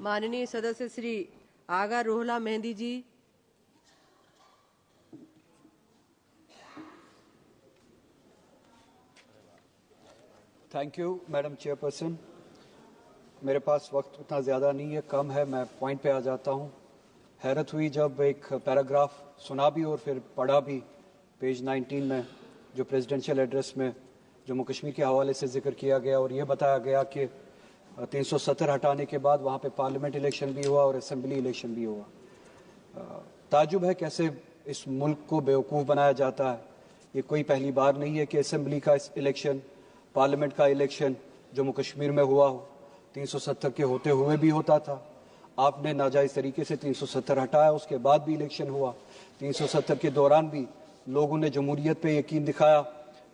माननीय सदस्य Shri Agha Ruhullah Mehdi ji. Thank you madam chairperson. मेरे पास वक्त उतना ज़्यादा नहीं है, कम है, मैं पॉइंट पे आ जाता हूँ। हैरत हुई जब एक पैराग्राफ सुना भी और फिर पढ़ा भी पेज 19 में, जो प्रेसिडेंशियल एड्रेस में जम्मू कश्मीर के हवाले से जिक्र किया गया और ये बताया गया कि 370 हटाने के बाद वहाँ पे पार्लियामेंट इलेक्शन भी हुआ और असेंबली इलेक्शन भी हुआ। ताजुब है कैसे इस मुल्क को बेवकूफ़ बनाया जाता है। ये कोई पहली बार नहीं है कि असेंबली का इलेक्शन, पार्लियामेंट का इलेक्शन जम्मू कश्मीर में हुआ हो। 370 के होते हुए भी होता था, आपने नाजायज़ तरीके से 370 हटाया, उसके बाद भी इलेक्शन हुआ। 370 के दौरान भी लोगों ने जमहूरियत पे यकीन दिखाया,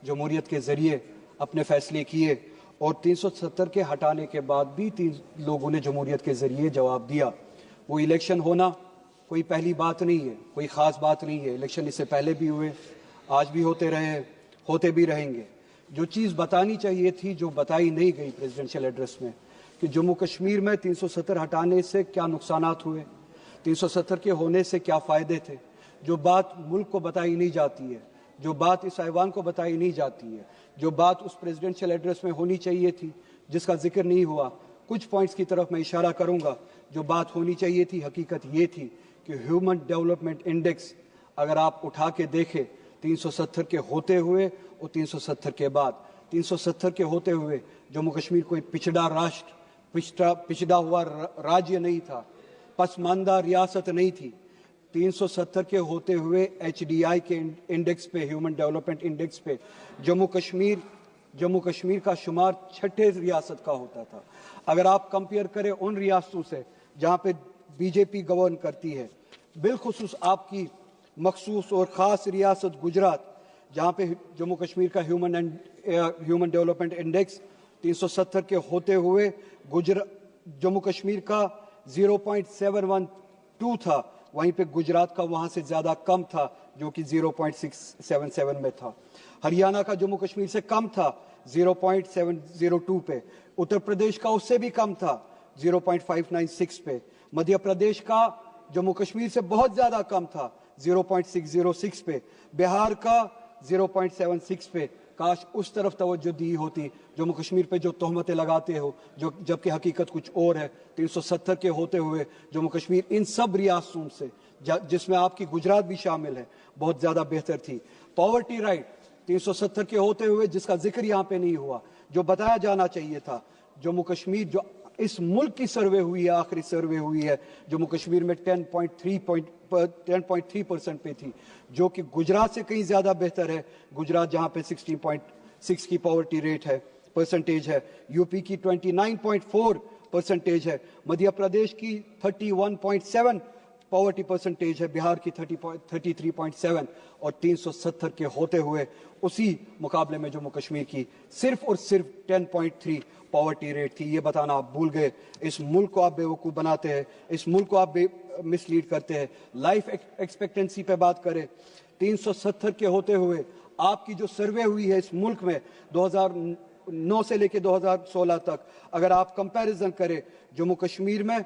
जमहूरियत के ज़रिए अपने फैसले किए और 370 के हटाने के बाद भी लोगों ने जमहूरियत के ज़रिए जवाब दिया। वो इलेक्शन होना कोई पहली बात नहीं है, कोई ख़ास बात नहीं है। इलेक्शन इससे पहले भी हुए, आज भी होते रहे, होते भी रहेंगे। जो चीज़ बतानी चाहिए थी, जो बताई नहीं गई प्रेसिडेंशियल एड्रेस में, कि जम्मू कश्मीर में 370 हटाने से क्या नुकसानात हुए, 370 के होने से क्या फ़ायदे थे, जो बात मुल्क को बताई नहीं जाती है, जो बात इस ऐवान को बताई नहीं जाती है, जो बात उस प्रेसिडेंशियल एड्रेस में होनी चाहिए थी, जिसका जिक्र नहीं हुआ। कुछ पॉइंट्स की तरफ मैं इशारा करूंगा। जो बात होनी चाहिए थी, हकीकत ये थी कि ह्यूमन डेवलपमेंट इंडेक्स अगर आप उठा के देखें 370 के होते हुए और 370 के बाद, 370 के होते हुए जम्मू कश्मीर कोई पिछड़ा राष्ट्र, पिछड़ा हुआ राज्य नहीं था, पसमानदा रियासत नहीं थी। 370 के होते हुए HDI के इंडेक्स पे, ह्यूमन डेवलपमेंट इंडेक्स पे जम्मू कश्मीर का शुमार 6ठे रियासत का होता था। अगर आप कंपेयर करें उन रियासतों से जहाँ पे बीजेपी गवर्न करती है, बिलखुसूस आपकी मखसूस और ख़ास रियासत गुजरात, जहाँ पे जम्मू कश्मीर का ह्यूमन डेवलपमेंट इंडेक्स 370 के होते हुए जम्मू कश्मीर का 0.712 था, वहीं पे गुजरात का वहाँ से ज़्यादा कम था, जो कि 0.677 में था। हरियाणा का जम्मू कश्मीर से कम था, 0.702 पे। उत्तर प्रदेश का उससे भी कम था, 0.596 पे। मध्य प्रदेश का जम्मू कश्मीर से बहुत ज़्यादा कम था, 0.606 पे। बिहार का 0.76 पे। काश उस तरफ तवज्जो दी होती। जम्मू कश्मीर पे जो तोहमतें लगाते हो, जो जबकि हकीकत कुछ और है। 370 के होते हुए जम्मू कश्मीर इन सब रियासतों से, जिसमें आपकी गुजरात भी शामिल है, बहुत ज़्यादा बेहतर थी। पॉवर्टी राइट 370 के होते हुए, जिसका जिक्र यहाँ पे नहीं हुआ, जो बताया जाना चाहिए था। जम्मू कश्मीर जो इस मुल्क की सर्वे हुई है, आखिरी सर्वे हुई है, जम्मू कश्मीर में 10.3% पे थी, जो कि गुजरात से कहीं ज़्यादा बेहतर है। गुजरात जहाँ पे 16.6 की पॉवर्टी रेट है, परसेंटेज है। यूपी की 29.4% है। मध्य प्रदेश की 31.7 पॉवर्टी परसेंटेज है। बिहार की 33.7 और 370 के होते हुए उसी मुकाबले में जम्मू कश्मीर की सिर्फ और सिर्फ 10.3 पॉवर्टी रेट थी। ये बताना आप भूल गए। इस मुल्क को आप बेवकूफ़ बनाते हैं, इस मुल्क को आप मिसलीड करते हैं। लाइफ एक्सपेक्टेंसी पे बात करें, 370 के होते हुए आपकी जो सर्वे हुई है इस मुल्क में 2009 से लेकर 2016 तक, अगर आप कंपैरिजन करें, जम्मू कश्मीर में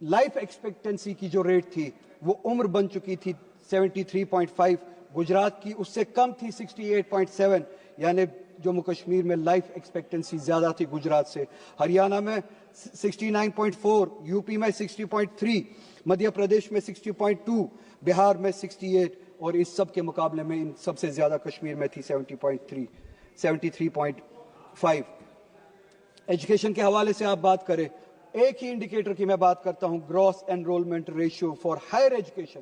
लाइफ एक्सपेक्टेंसी की जो रेट थी वो उम्र बन चुकी थी 73.5, गुजरात की उससे कम थी 68.7, यानी जम्मू कश्मीर में लाइफ एक्सपेक्टेंसी ज़्यादा थी गुजरात से। हरियाणा में 69.4, यूपी में 60.3, मध्य प्रदेश में 60.2, बिहार में 68 और इस सब के मुकाबले में इन सबसे ज़्यादा कश्मीर में थी 73.5। एजुकेशन के हवाले से आप बात करें, एक ही इंडिकेटर की मैं बात करता हूं, gross enrolment ratio for higher education.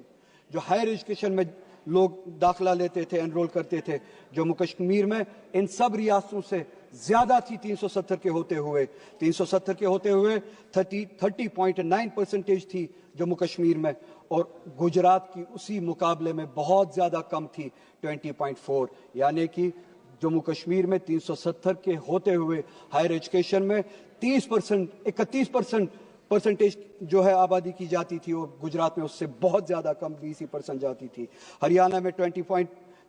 जो हायर एजुकेशन में लोग दाखिला लेते थे, एनरोल करते थे, जम्मू कश्मीर में इन सब रियासतों से ज्यादा थी 370 के होते हुए। 370 के होते हुए 30.9% थी जम्मू कश्मीर में, और गुजरात की उसी मुकाबले में बहुत ज्यादा कम थी 20.4। यानी कि जम्मू कश्मीर में 370 के होते हुए हायर एजुकेशन में 31% परसेंटेज जो है आबादी की जाती थी, और गुजरात में उससे बहुत ज्यादा कम 20% जाती थी। हरियाणा में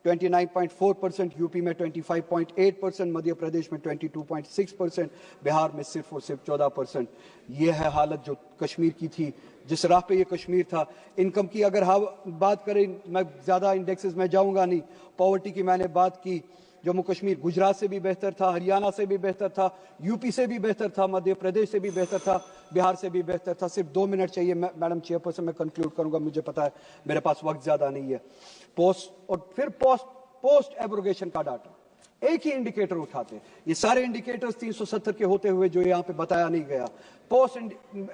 29.4%, यूपी में 25.8%, मध्य प्रदेश में 22.6%, बिहार में सिर्फ और सिर्फ 14%। ये है हालत जो कश्मीर की थी, जिस राह पे ये कश्मीर था। इनकम की अगर बात करें, मैं ज़्यादा इंडेक्सेस में जाऊंगा नहीं। पॉवर्टी की मैंने बात की, जम्मू कश्मीर गुजरात से भी बेहतर था, हरियाणा से भी बेहतर था, यूपी से भी बेहतर था, मध्य प्रदेश से भी बेहतर था, बिहार से भी बेहतर था। सिर्फ 2 मिनट चाहिए मैडम चेयरपर्सन, मैं कंक्लूड करूंगा, मुझे पता है मेरे पास वक्त ज्यादा नहीं है। पोस्ट एब्रोगेशन का डाटा, एक ही इंडिकेटर उठाते, ये सारे इंडिकेटर्स 370 के होते हुए जो यहाँ पे बताया नहीं गया, पोस्ट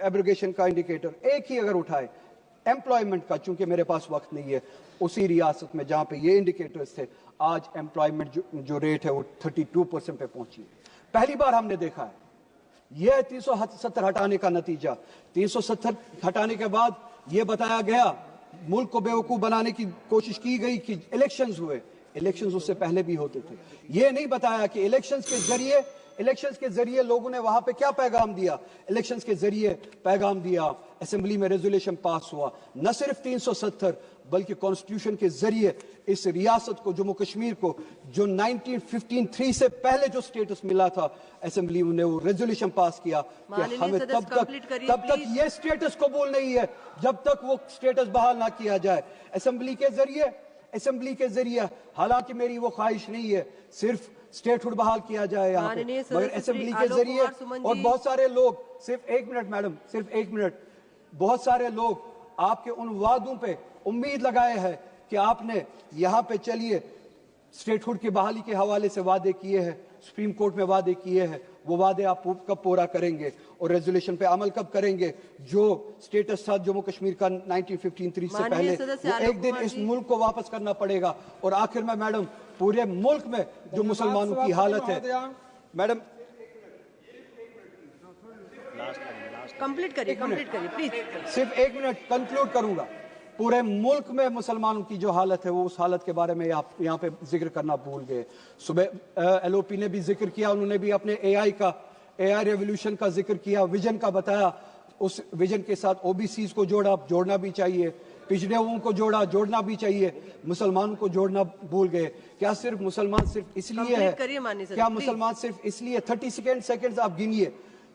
एब्रोगेशन का इंडिकेटर एक ही अगर उठाए, एम्प्लॉयमेंट का, चूंकि मेरे पास वक्त नहीं है, उसी रियासत में जहां पे ये इंडिकेटर्स थे, आज एम्प्लॉयमेंट जो रेट है वो 32% पे पहुंची है। पहली बार हमने देखा है। यह है 370 हटाने का नतीजा। 370 हटाने के बाद यह बताया गया, मुल्क को बेवकूफ बनाने की कोशिश की गई कि इलेक्शंस हुए। इलेक्शंस उससे पहले भी होते थे। यह नहीं बताया कि इलेक्शंस के जरिए लोगों ने वहां पे क्या पैगाम दिया। इलेक्शंस के जरिए पैगाम दिया, असेंबली में रेजोल्यूशन पास हुआ, न सिर्फ 370 बल्कि कॉन्स्टिट्यूशन के जरिए इस रियासत को, जम्मू कश्मीर को, जो 1953 से पहले जो स्टेटस मिला था, असेंबली ने वो रेजोल्यूशन पास किया कि हमें तब तक ये स्टेटस कबूल नहीं है जब तक वो स्टेटस बहाल ना किया जाए। असेंबली के जरिए, हालांकि मेरी वो ख्वाहिश नहीं है सिर्फ स्टेटहुड बहाल किया जाए यहाँ पे, मगर असेंबली के जरिए, और बहुत सारे लोग, सिर्फ 1 मिनट मैडम, सिर्फ 1 मिनट, बहुत सारे लोग आपके उन वादों पे उम्मीद लगाए हैं कि आपने यहाँ पे चलिए स्टेटहुड की बहाली के हवाले से वादे किए हैं, सुप्रीम कोर्ट में वादे किए हैं, वो वादे आप कब पूरा करेंगे और रेजोल्यूशन पे अमल कब करेंगे। जो स्टेटस था जम्मू कश्मीर का 1953 से पहले, वो एक दिन इस मुल्क को वापस करना पड़ेगा। और आखिर में मैडम, पूरे मुल्क में जो मुसलमानों की हालत है, मैडम कंप्लीट करिए प्लीज। सिर्फ 1 मिनट कंक्लूड करूंगा। पूरे मुल्क में मुसलमानों की जो हालत है, वो उस हालत के बारे में आप यहाँ पे जिक्र करना भूल गए। सुबह एलओपी ने भी जिक्र किया, उन्होंने भी अपने एआई रेवोल्यूशन का जिक्र किया, विजन का बताया। उस विजन के साथ ओबीसीज को जोड़ना भी चाहिए, पिछड़े हुओं को जोड़ना भी चाहिए, मुसलमानों को जोड़ना भूल गए। क्या सिर्फ मुसलमान सिर्फ इसलिए है, क्या मुसलमान सिर्फ इसलिए, 30 सेकेंड्स आप गिनिए,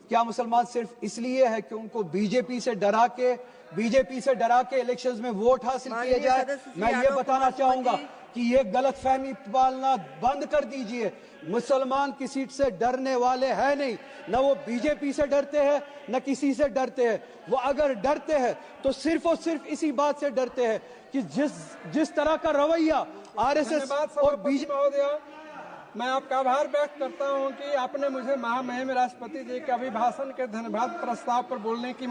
क्या मुसलमान सिर्फ इसलिए है कि उनको बीजेपी से डरा के इलेक्शंस में वोट हासिल किए जाए? मैं ये बताना चाहूंगा कि ये गलतफहमी पालना बंद कर दीजिए। मुसलमान किसी से डरने वाले हैं नहीं, न वो बीजेपी से डरते हैं न किसी से डरते हैं। वो अगर डरते हैं तो सिर्फ और सिर्फ इसी बात से डरते हैं कि जिस तरह का रवैया आरएसएस और बीजेपी। मैं आपका आभार व्यक्त करता हूं कि आपने मुझे महामहिम राष्ट्रपति जी के अभिभाषण के धन्यवाद प्रस्ताव पर बोलने की